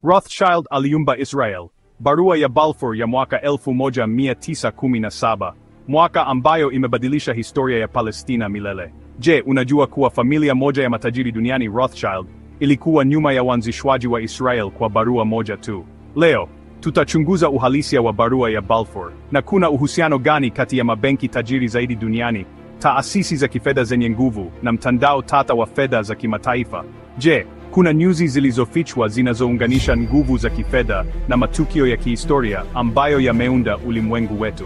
Rothschild aliumba Israel. Barua ya Balfour ya mwaka 1917, mwaka ambayo imebadilisha historia ya Palestina milele. Je, unajua kuwa familia moja ya matajiri duniani, Rothschild, ilikuwa nyuma ya uanzishwaji wa Israel kwa barua moja tu? Leo tutachunguza uhalisia wa barua ya Balfour, na kuna uhusiano gani kati ya mabenki tajiri zaidi duniani, taasisi za kifedha zenye nguvu, na mtandao tata wa fedha za kimataifa. Je, kuna nyuzi zilizofichwa zinazounganisha nguvu za kifedha na matukio ya kihistoria ambayo yameunda ulimwengu wetu?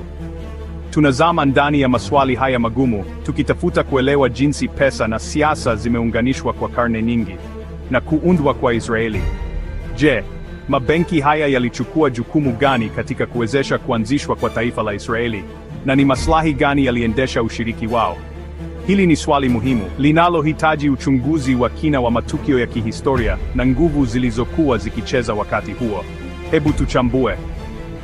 Tunazama ndani ya maswali haya magumu, tukitafuta kuelewa jinsi pesa na siasa zimeunganishwa kwa karne nyingi na kuundwa kwa Israeli. Je, mabenki haya yalichukua jukumu gani katika kuwezesha kuanzishwa kwa taifa la Israeli, na ni maslahi gani yaliendesha ushiriki wao? Hili ni swali muhimu linalohitaji uchunguzi wa kina wa matukio ya kihistoria na nguvu zilizokuwa zikicheza wakati huo. Hebu tuchambue.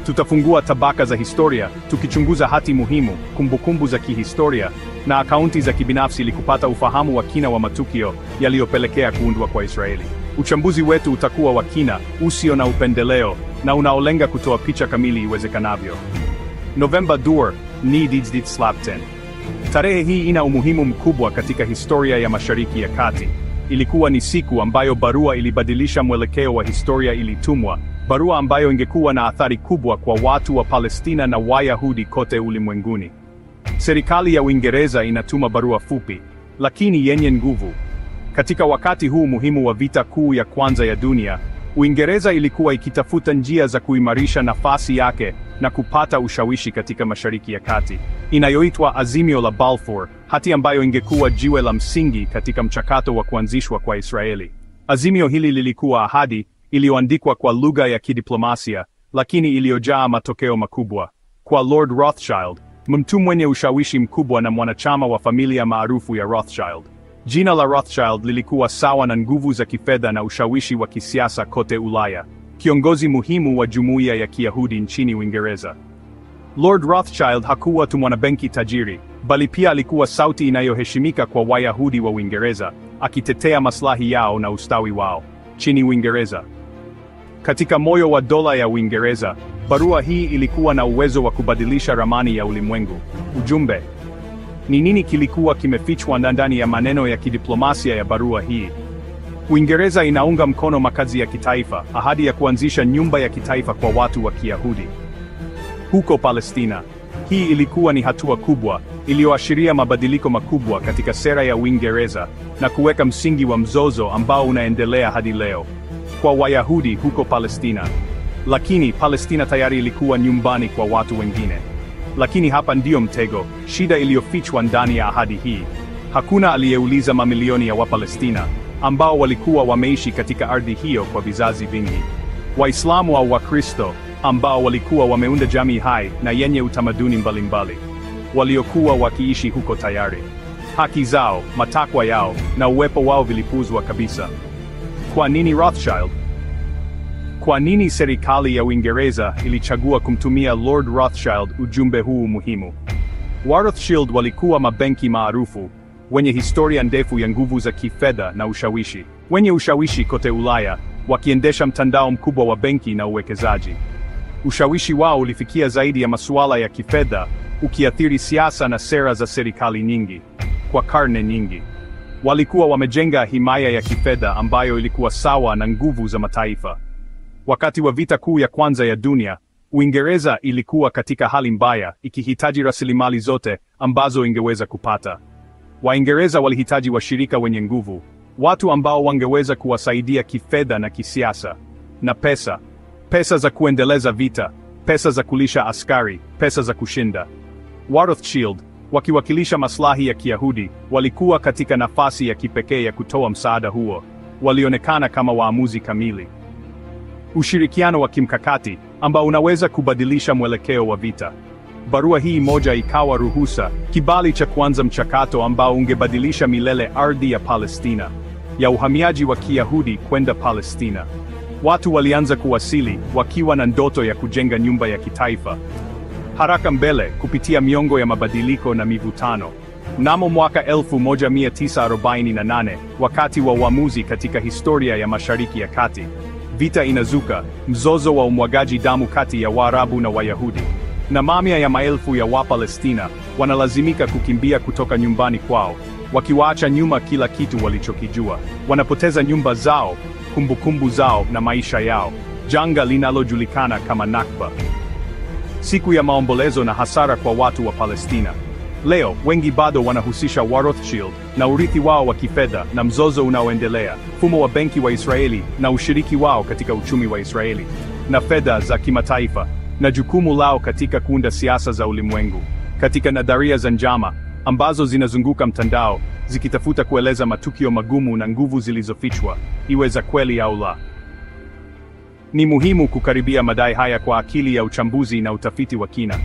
Tutafungua tabaka za historia, tukichunguza hati muhimu, kumbukumbu za kihistoria na akaunti za kibinafsi ili kupata ufahamu wa kina wa matukio yaliyopelekea kuundwa kwa Israeli. Uchambuzi wetu utakuwa wa kina, usio na upendeleo, na unaolenga kutoa picha kamili iwezekanavyo. November Dur, ni dit slapten. Tarehe hii ina umuhimu mkubwa katika historia ya Mashariki ya Kati. Ilikuwa ni siku ambayo barua ilibadilisha mwelekeo wa historia ilitumwa, barua ambayo ingekuwa na athari kubwa kwa watu wa Palestina na Wayahudi kote ulimwenguni. Serikali ya Uingereza inatuma barua fupi, lakini yenye nguvu. Katika wakati huu muhimu wa vita kuu ya kwanza ya dunia, Uingereza ilikuwa ikitafuta njia za kuimarisha nafasi yake na kupata ushawishi katika Mashariki ya Kati, inayoitwa Azimio la Balfour, hati ambayo ingekuwa jiwe la msingi katika mchakato wa kuanzishwa kwa Israeli. Azimio hili lilikuwa ahadi iliyoandikwa kwa lugha ya kidiplomasia, lakini iliyojaa matokeo makubwa. Kwa Lord Rothschild, mtu mwenye ushawishi mkubwa na mwanachama wa familia maarufu ya Rothschild. Jina la Rothschild lilikuwa sawa na nguvu za kifedha na ushawishi wa kisiasa kote Ulaya, kiongozi muhimu wa jumuiya ya Kiyahudi nchini Uingereza. Lord Rothschild hakuwa tu mwanabenki tajiri, bali pia alikuwa sauti inayoheshimika kwa Wayahudi wa Uingereza, akitetea maslahi yao na ustawi wao chini Uingereza. Katika moyo wa dola ya Uingereza, barua hii ilikuwa na uwezo wa kubadilisha ramani ya ulimwengu. Ujumbe ni nini kilikuwa kimefichwa ndani ya maneno ya kidiplomasia ya barua hii? Uingereza inaunga mkono makazi ya kitaifa, ahadi ya kuanzisha nyumba ya kitaifa kwa watu wa Kiyahudi huko Palestina. Hii ilikuwa ni hatua kubwa iliyoashiria mabadiliko makubwa katika sera ya Uingereza na kuweka msingi wa mzozo ambao unaendelea hadi leo kwa Wayahudi huko Palestina. Lakini Palestina tayari ilikuwa nyumbani kwa watu wengine. Lakini hapa ndiyo mtego, shida iliyofichwa ndani ya ahadi hii. Hakuna aliyeuliza mamilioni ya Wapalestina ambao walikuwa wameishi katika ardhi hiyo kwa vizazi vingi. Waislamu au Wakristo ambao walikuwa wameunda jamii hai na yenye utamaduni mbalimbali, waliokuwa wakiishi huko tayari. Haki zao, matakwa yao na uwepo wao vilipuzwa kabisa. Kwa nini Rothschild? Kwa nini serikali ya Uingereza ilichagua kumtumia Lord Rothschild ujumbe huu muhimu? Rothschild walikuwa mabenki maarufu, wenye historia ndefu ya nguvu za kifedha na ushawishi. Wenye ushawishi kote Ulaya, wakiendesha mtandao mkubwa wa benki na uwekezaji. Ushawishi wao ulifikia zaidi ya masuala ya kifedha, ukiathiri siasa na sera za serikali nyingi. Kwa karne nyingi, walikuwa wamejenga himaya ya kifedha ambayo ilikuwa sawa na nguvu za mataifa. Wakati wa vita kuu ya kwanza ya dunia, Uingereza ilikuwa katika hali mbaya, ikihitaji rasilimali zote ambazo ingeweza kupata. Waingereza walihitaji washirika wenye nguvu, watu ambao wangeweza kuwasaidia kifedha na kisiasa. Na pesa. Pesa za kuendeleza vita, pesa za kulisha askari, pesa za kushinda. Rothschild, wakiwakilisha maslahi ya Kiyahudi, walikuwa katika nafasi ya kipekee ya kutoa msaada huo. Walionekana kama waamuzi kamili. Ushirikiano wa kimkakati ambao unaweza kubadilisha mwelekeo wa vita. Barua hii moja ikawa ruhusa, kibali cha kuanza mchakato ambao ungebadilisha milele ardhi ya Palestina, ya uhamiaji wa Kiyahudi kwenda Palestina. Watu walianza kuwasili wakiwa na ndoto ya kujenga nyumba ya kitaifa. Haraka mbele kupitia miongo ya mabadiliko na mivutano. Mnamo mwaka 1948, wakati wa uamuzi katika historia ya Mashariki ya Kati, vita inazuka, mzozo wa umwagaji damu kati ya Waarabu na Wayahudi. Na mamia ya maelfu ya Wapalestina wanalazimika kukimbia kutoka nyumbani kwao, wakiwaacha nyuma kila kitu walichokijua. Wanapoteza nyumba zao, kumbukumbu zao na maisha yao. Janga linalojulikana kama Nakba. Siku ya maombolezo na hasara kwa watu wa Palestina. Leo, wengi bado wanahusisha Rothschild na urithi wao wa kifedha na mzozo unaoendelea, mfumo wa benki wa Israeli na ushiriki wao katika uchumi wa Israeli, na fedha za kimataifa, na jukumu lao katika kuunda siasa za ulimwengu, katika nadharia za njama ambazo zinazunguka mtandao, zikitafuta kueleza matukio magumu na nguvu zilizofichwa, iwe za kweli au la. Ni muhimu kukaribia madai haya kwa akili ya uchambuzi na utafiti wa kina.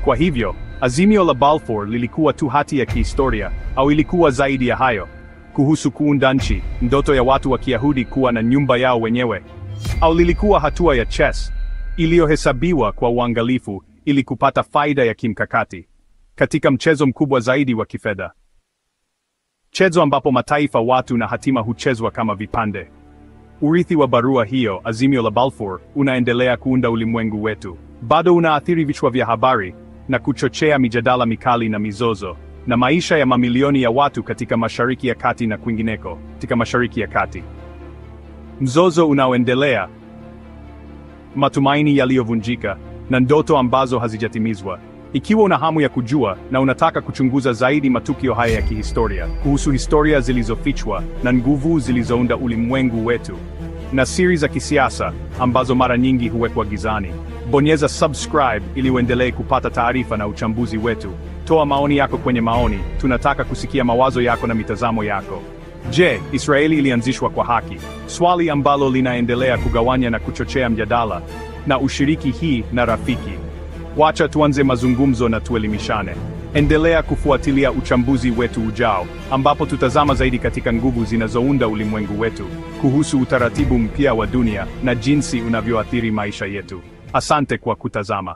Kwa hivyo, Azimio la Balfour lilikuwa tu hati ya kihistoria, au ilikuwa zaidi ya hayo? Kuhusu kuunda nchi, ndoto ya watu wa Kiyahudi kuwa na nyumba yao wenyewe? Au lilikuwa hatua ya chess, iliyohesabiwa kwa uangalifu ili kupata faida ya kimkakati, katika mchezo mkubwa zaidi wa kifedha? Mchezo ambapo mataifa, watu na hatima huchezwa kama vipande. Urithi wa barua hiyo, Azimio la Balfour, unaendelea kuunda ulimwengu wetu. Bado unaathiri vichwa vya habari na kuchochea mijadala mikali na mizozo, na maisha ya mamilioni ya watu katika Mashariki ya Kati na kwingineko, katika Mashariki ya Kati. Mzozo unaoendelea, matumaini yaliyovunjika, na ndoto ambazo hazijatimizwa. Ikiwa una hamu ya kujua na unataka kuchunguza zaidi matukio haya ya kihistoria, kuhusu historia zilizofichwa na nguvu zilizounda ulimwengu wetu, na siri za kisiasa ambazo mara nyingi huwekwa gizani, bonyeza subscribe ili uendelee kupata taarifa na uchambuzi wetu. Toa maoni yako kwenye maoni, tunataka kusikia mawazo yako na mitazamo yako. Je, Israeli ilianzishwa kwa haki? Swali ambalo linaendelea kugawanya na kuchochea mjadala na ushiriki hii na rafiki. Wacha tuanze mazungumzo na tuelimishane. Endelea kufuatilia uchambuzi wetu ujao, ambapo tutazama zaidi katika nguvu zinazounda ulimwengu wetu, kuhusu utaratibu mpya wa dunia na jinsi unavyoathiri maisha yetu. Asante kwa kutazama.